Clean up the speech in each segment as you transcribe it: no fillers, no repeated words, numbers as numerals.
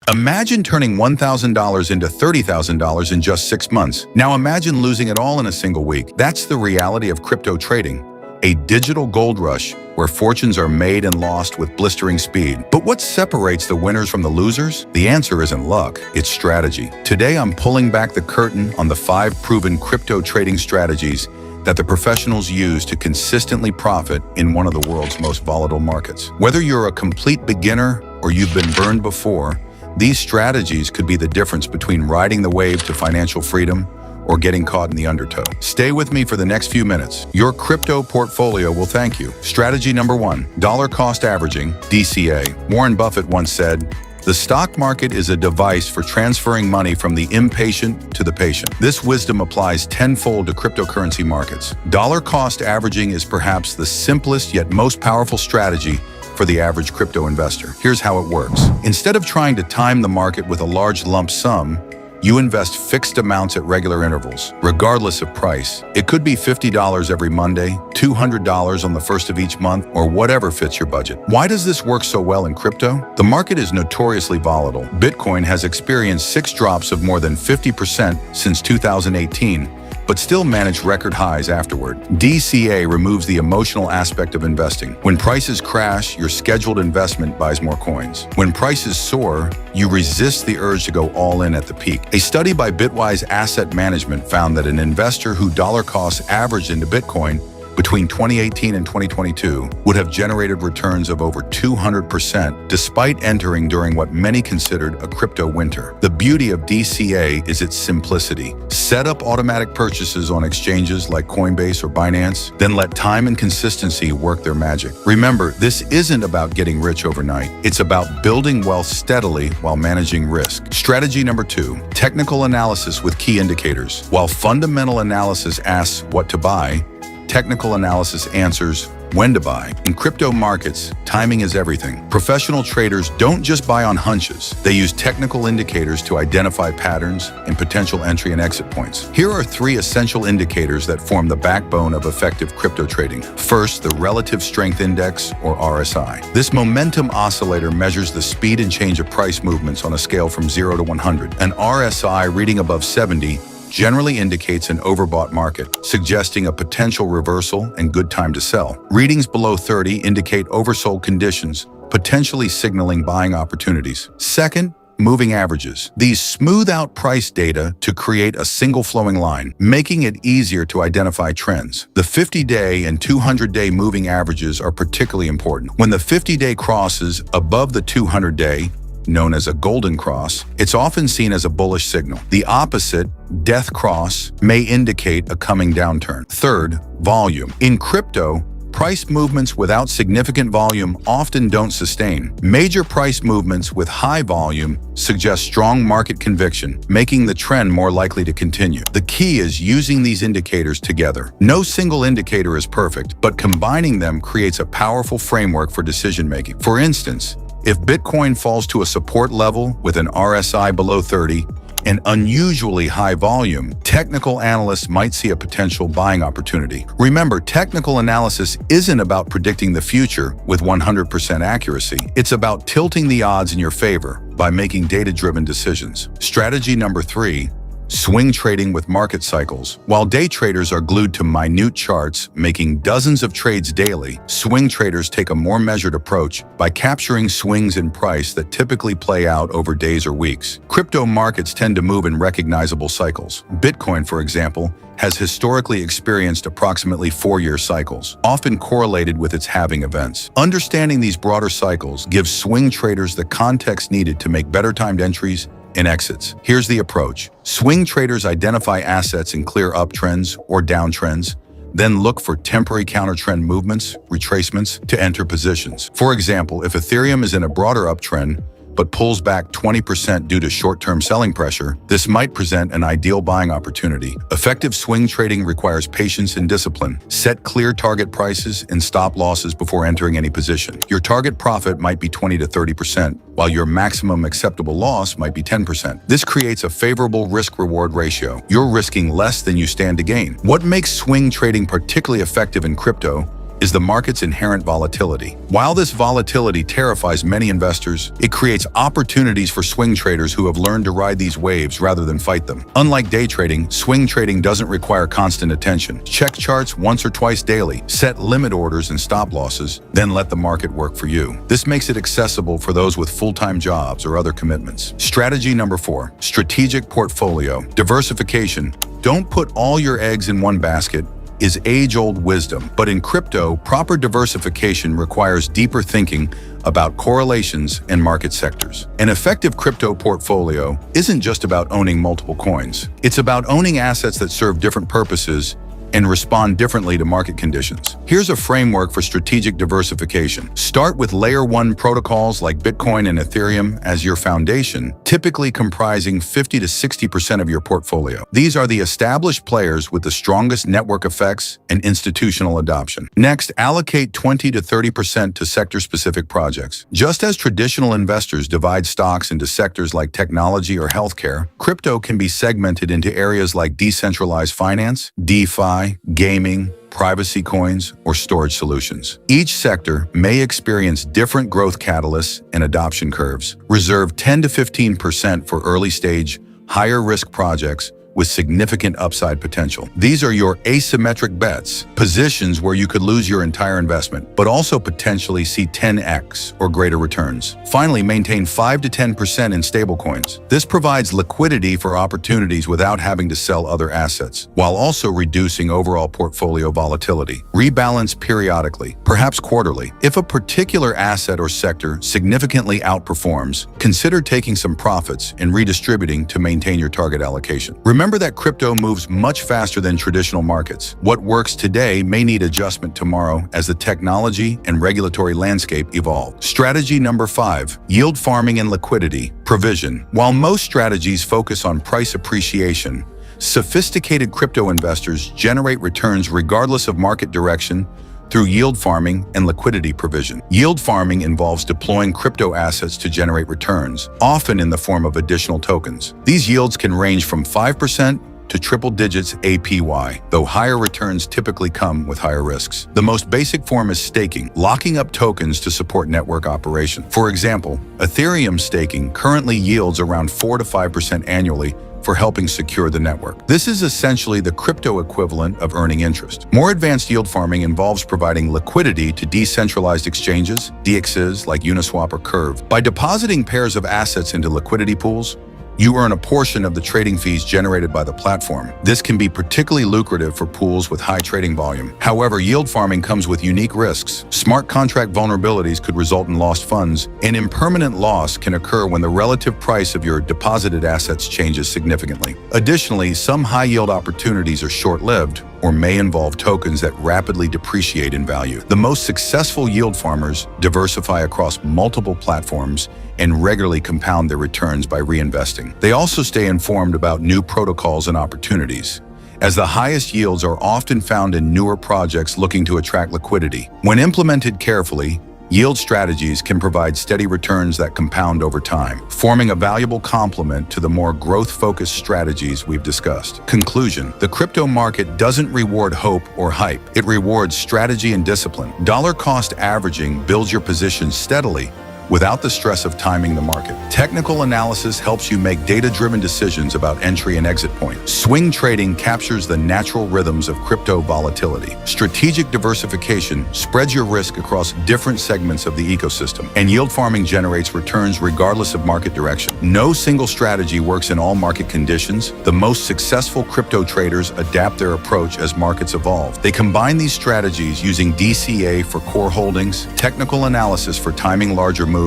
Imagine turning $1,000 into $30,000 in just 6 months. Now imagine losing it all in a single week. That's the reality of crypto trading, a digital gold rush where fortunes are made and lost with blistering speed. But what separates the winners from the losers? The answer isn't luck, it's strategy. Today, I'm pulling back the curtain on the 5 proven crypto trading strategies that the professionals use to consistently profit in one of the world's most volatile markets. Whether you're a complete beginner or you've been burned before, these strategies could be the difference between riding the wave to financial freedom or getting caught in the undertow. Stay with me for the next few minutes. Your crypto portfolio will thank you. Strategy number 1, dollar cost averaging, DCA. Warren Buffett once said, "The stock market is a device for transferring money from the impatient to the patient." This wisdom applies tenfold to cryptocurrency markets. Dollar cost averaging is perhaps the simplest yet most powerful strategy for the average crypto investor. Here's how it works. Instead of trying to time the market with a large lump sum, you invest fixed amounts at regular intervals, regardless of price. It could be $50 every Monday, $200 on the first of each month, or whatever fits your budget. Why does this work so well in crypto? The market is notoriously volatile. Bitcoin has experienced 6 drops of more than 50% since 2018, but still managed record highs afterward. DCA removes the emotional aspect of investing. When prices crash, your scheduled investment buys more coins. When prices soar, you resist the urge to go all in at the peak. A study by Bitwise Asset Management found that an investor who dollar cost averaged into Bitcoin between 2018 and 2022 would have generated returns of over 200% despite entering during what many considered a crypto winter. The beauty of DCA is its simplicity. Set up automatic purchases on exchanges like Coinbase or Binance, then let time and consistency work their magic. Remember, this isn't about getting rich overnight. It's about building wealth steadily while managing risk. Strategy number 2, technical analysis with key indicators. While fundamental analysis asks what to buy, technical analysis answers when to buy. In crypto markets, timing is everything. Professional traders don't just buy on hunches. They use technical indicators to identify patterns and potential entry and exit points. Here are 3 essential indicators that form the backbone of effective crypto trading. First, the Relative Strength Index, or RSI. This momentum oscillator measures the speed and change of price movements on a scale from 0 to 100. An RSI reading above 70 generally indicates an overbought market, suggesting a potential reversal and good time to sell. Readings below 30 indicate oversold conditions, potentially signaling buying opportunities. Second, moving averages. These smooth out price data to create a single flowing line, making it easier to identify trends. The 50-day and 200-day moving averages are particularly important. When the 50-day crosses above the 200-day, known as a golden cross, it's often seen as a bullish signal. The opposite, death cross, may indicate a coming downturn. Third, volume. In crypto, price movements without significant volume often don't sustain. Major price movements with high volume suggest strong market conviction, making the trend more likely to continue. The key is using these indicators together. No single indicator is perfect, but combining them creates a powerful framework for decision-making. For instance, if Bitcoin falls to a support level with an RSI below 30 and unusually high volume, technical analysts might see a potential buying opportunity. Remember, technical analysis isn't about predicting the future with 100% accuracy. It's about tilting the odds in your favor by making data-driven decisions. Strategy number 3, swing trading with market cycles. While day traders are glued to minute charts, making dozens of trades daily, swing traders take a more measured approach by capturing swings in price that typically play out over days or weeks. Crypto markets tend to move in recognizable cycles. Bitcoin, for example, has historically experienced approximately 4-year cycles, often correlated with its halving events. Understanding these broader cycles gives swing traders the context needed to make better timed entries and exits. Here's the approach. Swing traders identify assets in clear uptrends or downtrends, then look for temporary counter-trend movements, retracements, to enter positions. For example, if Ethereum is in a broader uptrend, but pulls back 20% due to short-term selling pressure, this might present an ideal buying opportunity. Effective swing trading requires patience and discipline. Set clear target prices and stop losses before entering any position. Your target profit might be 20 to 30%, while your maximum acceptable loss might be 10%. This creates a favorable risk-reward ratio. You're risking less than you stand to gain. What makes swing trading particularly effective in crypto is the market's inherent volatility. While this volatility terrifies many investors, it creates opportunities for swing traders who have learned to ride these waves rather than fight them. Unlike day trading, swing trading doesn't require constant attention. Check charts once or twice daily, set limit orders and stop losses, then let the market work for you. This makes it accessible for those with full-time jobs or other commitments. Strategy number 4, strategic portfolio. Diversification. Don't put all your eggs in one basket is age-old wisdom, but in crypto, proper diversification requires deeper thinking about correlations and market sectors. An effective crypto portfolio isn't just about owning multiple coins. It's about owning assets that serve different purposes and respond differently to market conditions. Here's a framework for strategic diversification. Start with Layer 1 protocols like Bitcoin and Ethereum as your foundation, typically comprising 50 to 60% of your portfolio. These are the established players with the strongest network effects and institutional adoption. Next, allocate 20 to 30% to sector-specific projects. Just as traditional investors divide stocks into sectors like technology or healthcare, crypto can be segmented into areas like decentralized finance, DeFi, gaming, privacy coins, or storage solutions. Each sector may experience different growth catalysts and adoption curves. Reserve 10 to 15% for early-stage, higher-risk projects with significant upside potential. These are your asymmetric bets, positions where you could lose your entire investment, but also potentially see 10x or greater returns. Finally, maintain 5 to 10% in stablecoins. This provides liquidity for opportunities without having to sell other assets, while also reducing overall portfolio volatility. Rebalance periodically, perhaps quarterly. If a particular asset or sector significantly outperforms, consider taking some profits and redistributing to maintain your target allocation. Remember that crypto moves much faster than traditional markets. What works today may need adjustment tomorrow as the technology and regulatory landscape evolve. Strategy number 5, yield farming and liquidity provision. While most strategies focus on price appreciation, sophisticated crypto investors generate returns regardless of market direction through yield farming and liquidity provision. Yield farming involves deploying crypto assets to generate returns, often in the form of additional tokens. These yields can range from 5% to triple digits APY, though higher returns typically come with higher risks. The most basic form is staking, locking up tokens to support network operation. For example, Ethereum staking currently yields around 4 to 5% annually for helping secure the network. This is essentially the crypto equivalent of earning interest. More advanced yield farming involves providing liquidity to decentralized exchanges, DEXs like Uniswap or Curve. By depositing pairs of assets into liquidity pools, you earn a portion of the trading fees generated by the platform. This can be particularly lucrative for pools with high trading volume. However, yield farming comes with unique risks. Smart contract vulnerabilities could result in lost funds, and impermanent loss can occur when the relative price of your deposited assets changes significantly. Additionally, some high-yield opportunities are short-lived or may involve tokens that rapidly depreciate in value. The most successful yield farmers diversify across multiple platforms and regularly compound their returns by reinvesting. They also stay informed about new protocols and opportunities, as the highest yields are often found in newer projects looking to attract liquidity. When implemented carefully, yield strategies can provide steady returns that compound over time, forming a valuable complement to the more growth-focused strategies we've discussed. Conclusion: the crypto market doesn't reward hope or hype. It rewards strategy and discipline. Dollar-cost averaging builds your position steadily without the stress of timing the market. Technical analysis helps you make data-driven decisions about entry and exit points. Swing trading captures the natural rhythms of crypto volatility. Strategic diversification spreads your risk across different segments of the ecosystem. And yield farming generates returns regardless of market direction. No single strategy works in all market conditions. The most successful crypto traders adapt their approach as markets evolve. They combine these strategies using DCA for core holdings, technical analysis for timing larger moves,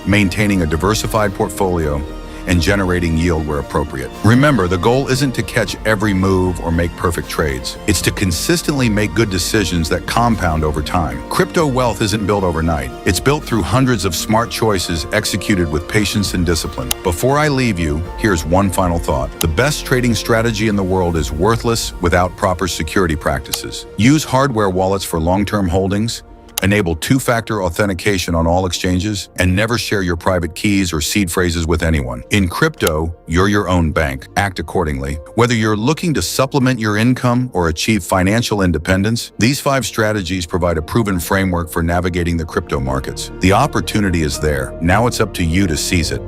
maintaining a diversified portfolio, and generating yield where appropriate. Remember, the goal isn't to catch every move or make perfect trades. It's to consistently make good decisions that compound over time. Crypto wealth isn't built overnight. It's built through hundreds of smart choices executed with patience and discipline. Before I leave you, here's one final thought. The best trading strategy in the world is worthless without proper security practices. Use hardware wallets for long-term holdings, Enable two-factor authentication on all exchanges, and never share your private keys or seed phrases with anyone. In crypto, you're your own bank. Act accordingly. Whether you're looking to supplement your income or achieve financial independence, these 5 strategies provide a proven framework for navigating the crypto markets. The opportunity is there. Now it's up to you to seize it.